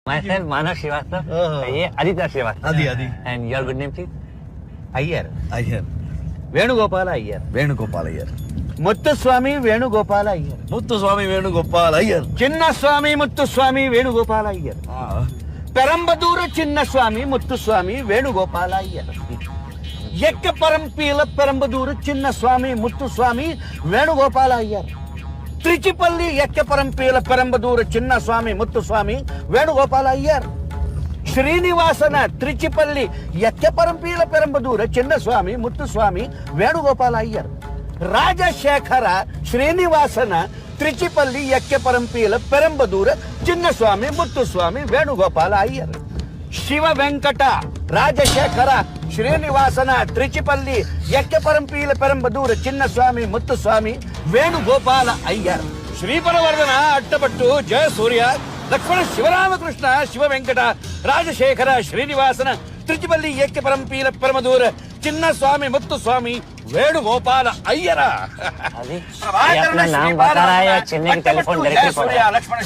Myself, Manav Srivastava. ये Aditya Srivastava. Adi. And your good name, please? Iyer. Venugopal Iyer. Venugopal Iyer. Muthuswamy Venugopal Iyer. Muthuswamy Venugopal Iyer. Chinnaswamy Muthuswamy Venugopal Iyer. ಪೆರಂಬದೂರ Chinnaswamy Muthuswamy Venugopal Iyer. ಎಕ್ಕ ಪರಂಪೀಲ ಪೆರಂಬದೂರ ಚಿನ್ನಸ್ವಾಮಿ ಮುತ್ತುಸ್ವಾಮಿ ವೇಣುಗೋಪಾಲ ಅಯ್ಯರ್. ತ್ರಿಚಿಪಲ್ಲಿ ಎಕ್ಕ ಪರಂಪೀಲ ಪೆರಂಬದೂರ ಚಿನ್ನಸ್ವಾಮಿ ಮುತ್ತುಸ್ವಾಮಿ ವೇಣುಗೋಪಾಲ ಅಯ್ಯರ್. ಶ್ರೀನಿವಾಸನ ತ್ರಿಚಿಪಲ್ಲಿ ಎಕ್ಕೆ ಪರಂಪೀಲ ಪೆರಂಬದೂರ ಚಿನ್ನಸ್ವಾಮಿ ಮುತ್ತುಸ್ವಾಮಿ ವೇಣುಗೋಪಾಲ ಅಯ್ಯರ್. ರಾಜಶೇಖರ ಶ್ರೀನಿವಾಸನ ತ್ರಿಚಿಪಲ್ಲಿ ಎಕ್ಕೆ ಪರಂಪೀಲ ಪೆರಂಬದೂರ ಚಿನ್ನಸ್ವಾಮಿ ಮುತ್ತುಸ್ವಾಮಿ ವೇಣುಗೋಪಾಲ ಅಯ್ಯರ್. ಶಿವ ವೆಂಕಟ ರಾಜಶೇಖರ ಶ್ರೀನಿವಾಸನ ತ್ರಿಚಿಪಲ್ಲಿ ಎಕ್ಕೆ ಪರಂಪೀಲ ಪೆರಂಬದೂರ ಚಿನ್ನಸ್ವಾಮಿ ಮುತ್ತುಸ್ವಾಮಿ ವೇಣುಗೋಪಾಲ ಅಯ್ಯರ್. ಶ್ರೀಪರವರ್ಧನ ಅಟ್ಟಪಟ್ಟು ಜಯಸೂರ್ಯ ಲಕ್ಷ್ಮಣ ಶಿವರಾಮಕೃಷ್ಣ ಶಿವ ವೆಂಕಟ ರಾಜಶೇಖರ ಶ್ರೀನಿವಾಸನ ತ್ರಿಚಿಪಲ್ಲಿ ಎಕ್ಕೆ ಪರಂಪೀಲ ಪರಮದೂರ ಚಿನ್ನಸ್ವಾಮಿ ಮುತ್ತುಸ್ವಾಮಿ ವೇಣುಗೋಪಾಲ ಅಯ್ಯರ. अपना नाम बता रहा है या चेन्नई की टेलीफोन डायरेक्टली लक्ष्मण